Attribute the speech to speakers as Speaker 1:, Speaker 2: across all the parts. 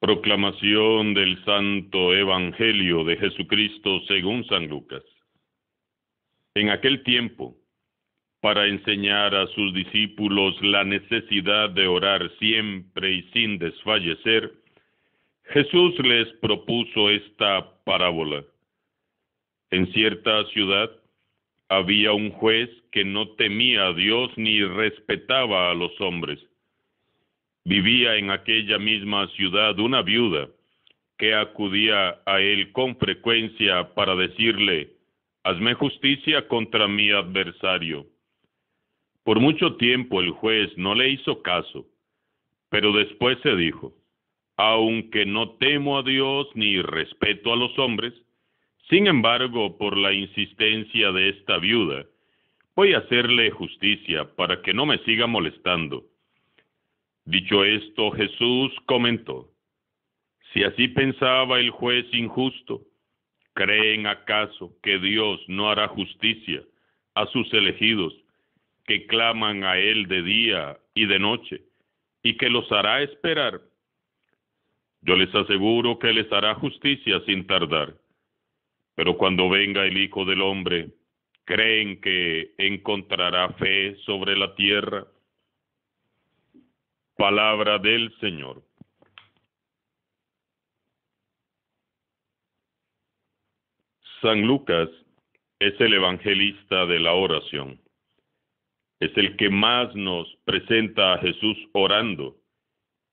Speaker 1: Proclamación del Santo Evangelio de Jesucristo según San Lucas. En aquel tiempo, para enseñar a sus discípulos la necesidad de orar siempre y sin desfallecer, Jesús les propuso esta parábola. En cierta ciudad había un juez que no temía a Dios ni respetaba a los hombres. Vivía en aquella misma ciudad una viuda que acudía a él con frecuencia para decirle: «Hazme justicia contra mi adversario». Por mucho tiempo el juez no le hizo caso, pero después se dijo: «Aunque no temo a Dios ni respeto a los hombres, sin embargo, por la insistencia de esta viuda, voy a hacerle justicia para que no me siga molestando». Dicho esto, Jesús comentó: «Si así pensaba el juez injusto, ¿creen acaso que Dios no hará justicia a sus elegidos, que claman a Él de día y de noche, y que los hará esperar? Yo les aseguro que les hará justicia sin tardar. Pero cuando venga el Hijo del Hombre, ¿creen que encontrará fe sobre la tierra?». Palabra del Señor. San Lucas es el evangelista de la oración. Es el que más nos presenta a Jesús orando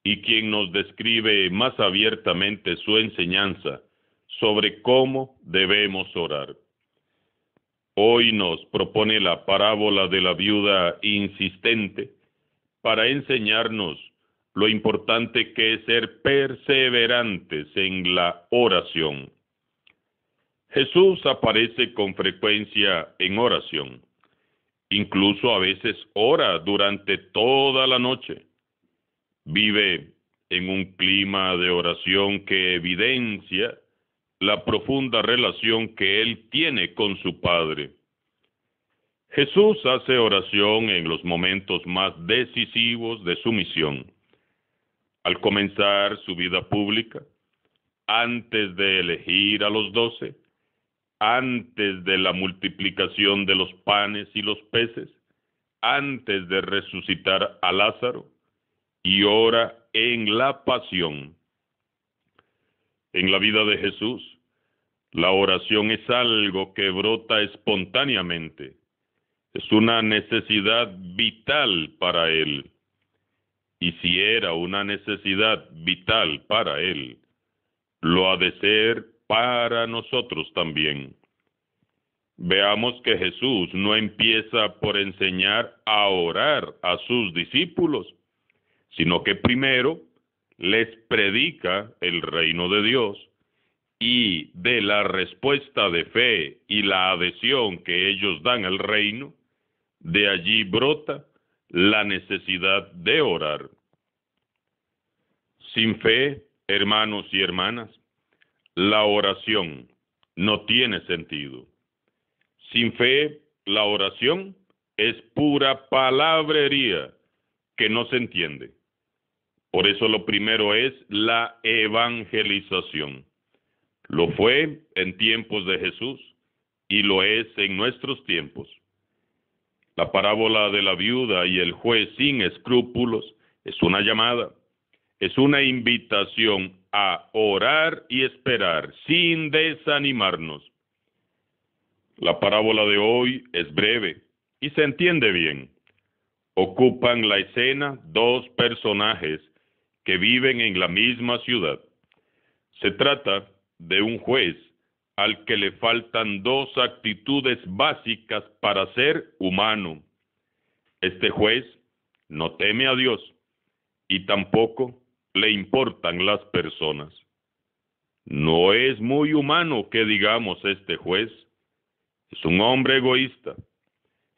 Speaker 1: y quien nos describe más abiertamente su enseñanza sobre cómo debemos orar. Hoy nos propone la parábola de la viuda insistente para enseñarnos lo importante que es ser perseverantes en la oración. Jesús aparece con frecuencia en oración. Incluso a veces ora durante toda la noche. Vive en un clima de oración que evidencia la profunda relación que Él tiene con su Padre. Jesús hace oración en los momentos más decisivos de su misión. Al comenzar su vida pública, antes de elegir a los 12, antes de la multiplicación de los panes y los peces, antes de resucitar a Lázaro, y ora en la pasión. En la vida de Jesús, la oración es algo que brota espontáneamente. Es una necesidad vital para Él. Y si era una necesidad vital para Él, lo ha de ser para nosotros también. Veamos que Jesús no empieza por enseñar a orar a sus discípulos, sino que primero les predica el reino de Dios, y de la respuesta de fe y la adhesión que ellos dan al reino, de allí brota la necesidad de orar. Sin fe, hermanos y hermanas, la oración no tiene sentido. Sin fe, la oración es pura palabrería que no se entiende. Por eso lo primero es la evangelización. Lo fue en tiempos de Jesús y lo es en nuestros tiempos. La parábola de la viuda y el juez sin escrúpulos es una llamada, es una invitación a orar y esperar sin desanimarnos. La parábola de hoy es breve y se entiende bien. Ocupan la escena dos personajes que viven en la misma ciudad. Se trata de un juez al que le faltan dos actitudes básicas para ser humano. Este juez no teme a Dios y tampoco le importan las personas. No es muy humano que digamos este juez. Es un hombre egoísta.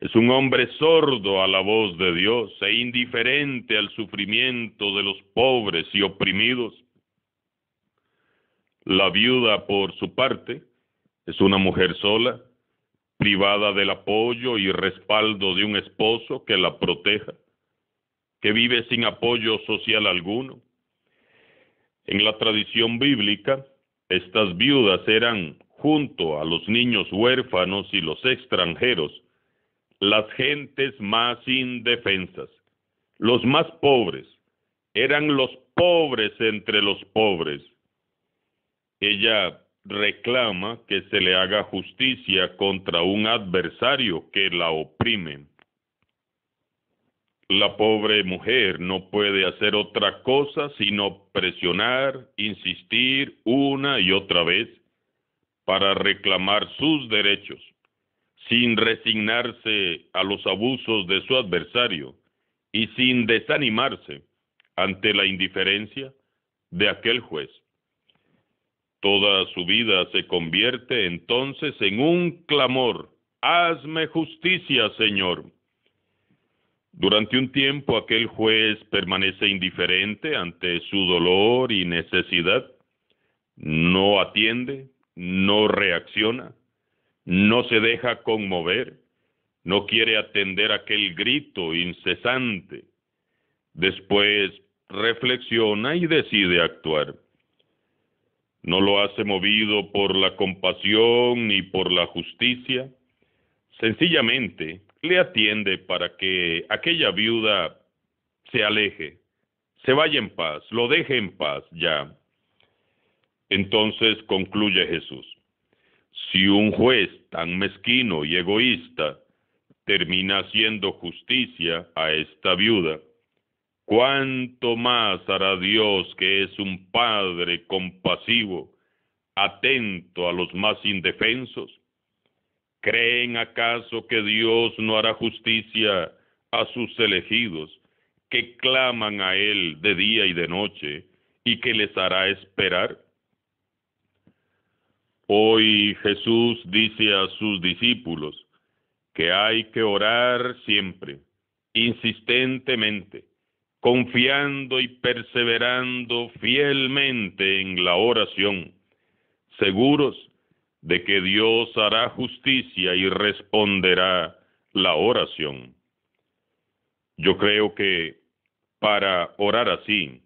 Speaker 1: Es un hombre sordo a la voz de Dios e indiferente al sufrimiento de los pobres y oprimidos. La viuda, por su parte, es una mujer sola, privada del apoyo y respaldo de un esposo que la proteja, que vive sin apoyo social alguno. En la tradición bíblica, estas viudas eran, junto a los niños huérfanos y los extranjeros, las gentes más indefensas, los más pobres, eran los pobres entre los pobres. Ella reclama que se le haga justicia contra un adversario que la oprime. La pobre mujer no puede hacer otra cosa sino presionar, insistir una y otra vez para reclamar sus derechos, sin resignarse a los abusos de su adversario y sin desanimarse ante la indiferencia de aquel juez. Toda su vida se convierte entonces en un clamor: hazme justicia, Señor. Durante un tiempo aquel juez permanece indiferente ante su dolor y necesidad, no atiende, no reacciona, no se deja conmover, no quiere atender aquel grito incesante. Después reflexiona y decide actuar. No lo hace movido por la compasión ni por la justicia. Sencillamente le atiende para que aquella viuda se aleje, se vaya en paz, lo deje en paz ya. Entonces concluye Jesús: si un juez tan mezquino y egoísta termina haciendo justicia a esta viuda, ¿cuánto más hará Dios, que es un Padre compasivo, atento a los más indefensos? ¿Creen acaso que Dios no hará justicia a sus elegidos, que claman a Él de día y de noche, y que les hará esperar? Hoy Jesús dice a sus discípulos que hay que orar siempre, insistentemente, confiando y perseverando fielmente en la oración, seguros de que Dios hará justicia y responderá la oración. Yo creo que para orar así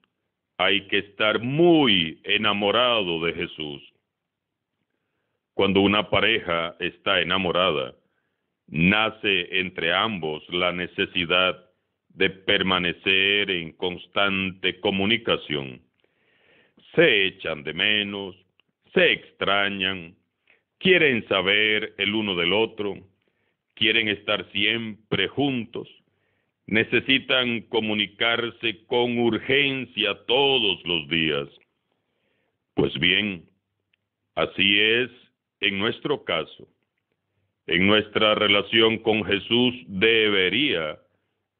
Speaker 1: hay que estar muy enamorado de Jesús. Cuando una pareja está enamorada, nace entre ambos la necesidad de permanecer en constante comunicación. Se echan de menos, se extrañan, quieren saber el uno del otro, quieren estar siempre juntos, necesitan comunicarse con urgencia todos los días. Pues bien, así es en nuestro caso. En nuestra relación con Jesús debería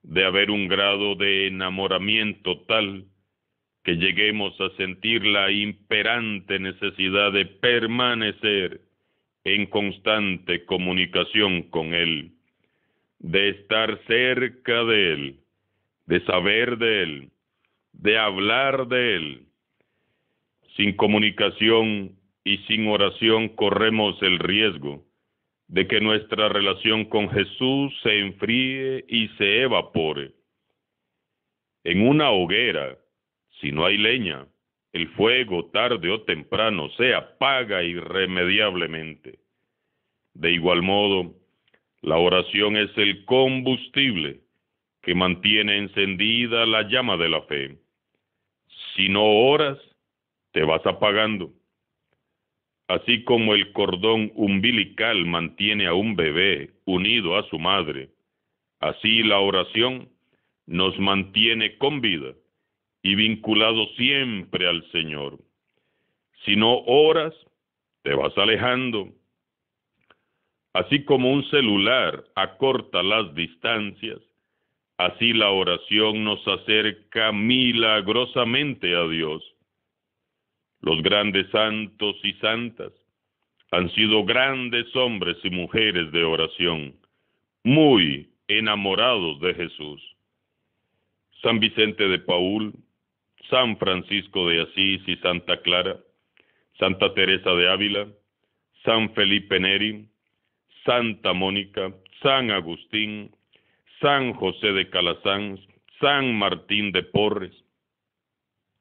Speaker 1: de haber un grado de enamoramiento tal que lleguemos a sentir la imperante necesidad de permanecer en constante comunicación con Él, de estar cerca de Él, de saber de Él, de hablar de Él. Sin comunicación y sin oración corremos el riesgo de que nuestra relación con Jesús se enfríe y se evapore. En una hoguera, si no hay leña, el fuego tarde o temprano se apaga irremediablemente. De igual modo, la oración es el combustible que mantiene encendida la llama de la fe. Si no oras, te vas apagando. Así como el cordón umbilical mantiene a un bebé unido a su madre, así la oración nos mantiene con vida y vinculados siempre al Señor. Si no oras, te vas alejando. Así como un celular acorta las distancias, así la oración nos acerca milagrosamente a Dios. Los grandes santos y santas han sido grandes hombres y mujeres de oración, muy enamorados de Jesús. San Vicente de Paúl, San Francisco de Asís y Santa Clara, Santa Teresa de Ávila, San Felipe Neri, Santa Mónica, San Agustín, San José de Calasanz, San Martín de Porres.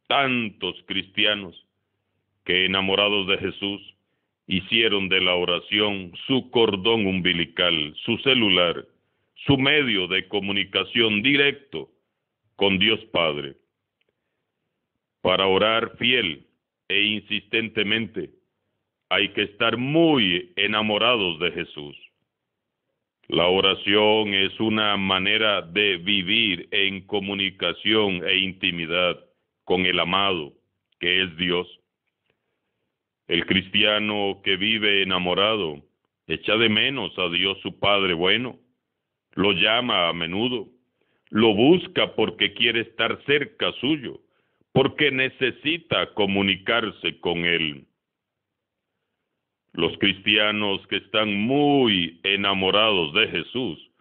Speaker 1: tantos cristianos que, enamorados de Jesús, hicieron de la oración su cordón umbilical, su celular, su medio de comunicación directo con Dios Padre. Para orar fiel e insistentemente hay que estar muy enamorados de Jesús. La oración es una manera de vivir en comunicación e intimidad con el amado, que es Dios. El cristiano que vive enamorado echa de menos a Dios su Padre bueno, lo llama a menudo, lo busca porque quiere estar cerca suyo, porque necesita comunicarse con Él. Los cristianos que están muy enamorados de Jesús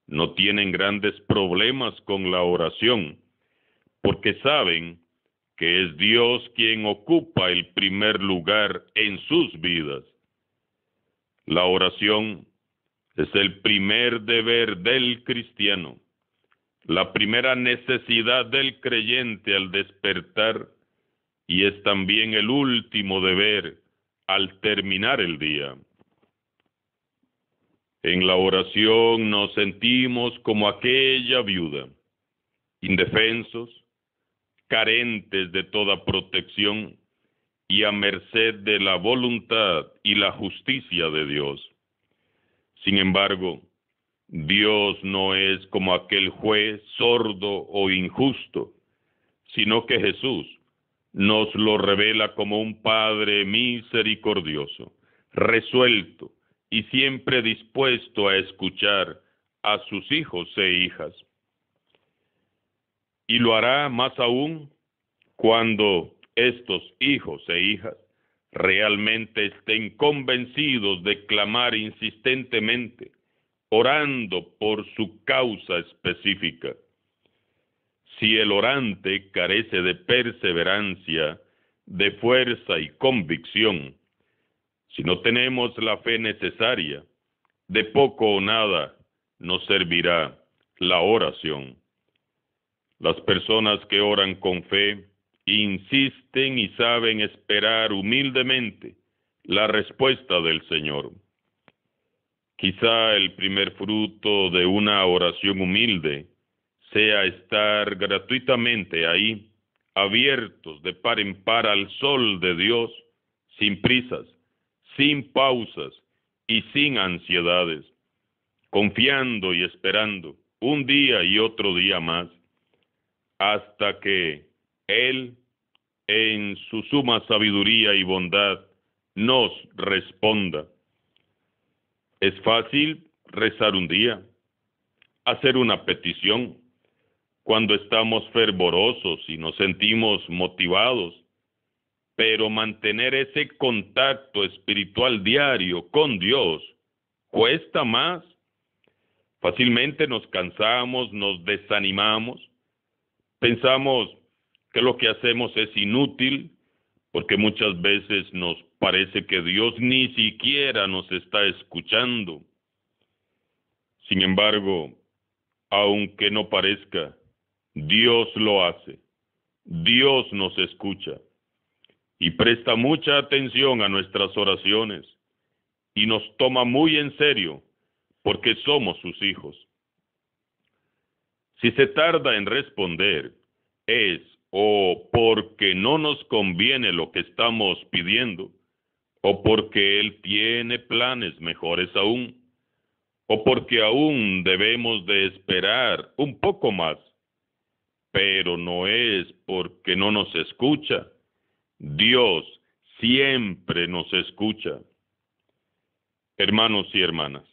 Speaker 1: no tienen grandes problemas con la oración, porque saben que es Dios quien ocupa el primer lugar en sus vidas. La oración es el primer deber del cristiano, la primera necesidad del creyente al despertar, y es también el último deber al terminar el día. En la oración nos sentimos como aquella viuda, indefensos, carentes de toda protección y a merced de la voluntad y la justicia de Dios. Sin embargo, Dios no es como aquel juez sordo o injusto, sino que Jesús nos lo revela como un Padre misericordioso, resuelto y siempre dispuesto a escuchar a sus hijos e hijas. Y lo hará más aún cuando estos hijos e hijas realmente estén convencidos de clamar insistentemente, orando por su causa específica. Si el orante carece de perseverancia, de fuerza y convicción, si no tenemos la fe necesaria, de poco o nada nos servirá la oración. Las personas que oran con fe insisten y saben esperar humildemente la respuesta del Señor. Quizá el primer fruto de una oración humilde sea estar gratuitamente ahí, abiertos de par en par al sol de Dios, sin prisas, sin pausas y sin ansiedades, confiando y esperando un día y otro día más, hasta que Él, en su suma sabiduría y bondad, nos responda. Es fácil rezar un día, hacer una petición, cuando estamos fervorosos y nos sentimos motivados, pero mantener ese contacto espiritual diario con Dios cuesta más. Fácilmente nos cansamos, nos desanimamos, pensamos que lo que hacemos es inútil, porque muchas veces nos parece que Dios ni siquiera nos está escuchando. Sin embargo, aunque no parezca, Dios lo hace. Dios nos escucha y presta mucha atención a nuestras oraciones y nos toma muy en serio porque somos sus hijos. Si se tarda en responder, es o porque no nos conviene lo que estamos pidiendo, o porque Él tiene planes mejores aún, o porque aún debemos de esperar un poco más. Pero no es porque no nos escucha. Dios siempre nos escucha. Hermanos y hermanas,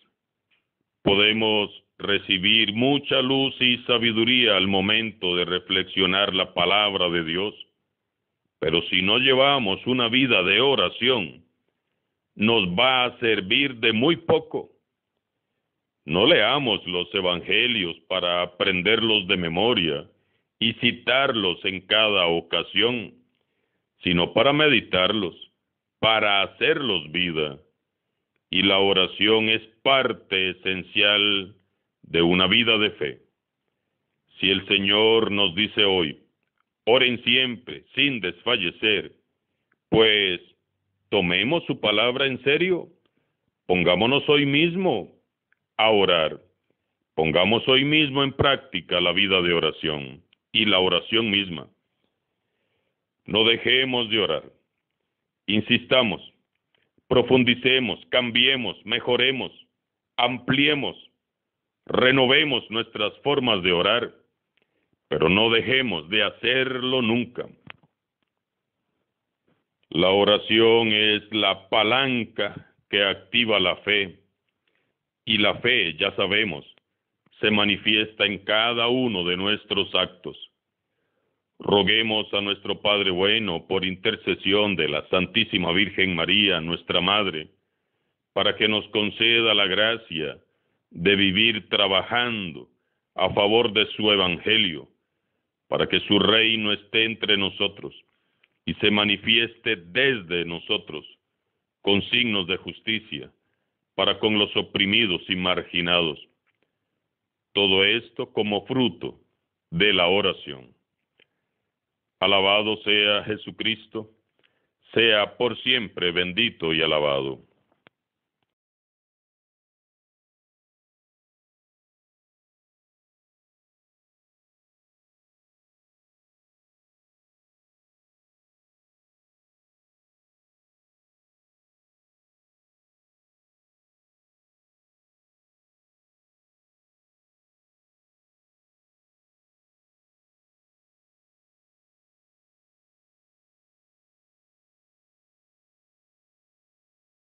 Speaker 1: podemos recibir mucha luz y sabiduría al momento de reflexionar la palabra de Dios, pero si no llevamos una vida de oración, nos va a servir de muy poco. No leamos los evangelios para aprenderlos de memoria y citarlos en cada ocasión, sino para meditarlos, para hacerlos vida. Y la oración es parte esencial de una vida de fe. Si el Señor nos dice hoy, Oren siempre, sin desfallecer, pues tomemos su palabra en serio. Pongámonos hoy mismo a orar. Pongamos hoy mismo en práctica la vida de oración y la oración misma. No dejemos de orar. Insistamos, profundicemos, cambiemos, mejoremos, ampliemos, renovemos nuestras formas de orar, pero no dejemos de hacerlo nunca. La oración es la palanca que activa la fe, y la fe, ya sabemos, se manifiesta en cada uno de nuestros actos. Roguemos a nuestro Padre bueno, por intercesión de la Santísima Virgen María, nuestra Madre, para que nos conceda la gracia de vivir trabajando a favor de su Evangelio, para que su reino esté entre nosotros y se manifieste desde nosotros con signos de justicia para con los oprimidos y marginados. Todo esto como fruto de la oración. Alabado sea Jesucristo, sea por siempre bendito y alabado.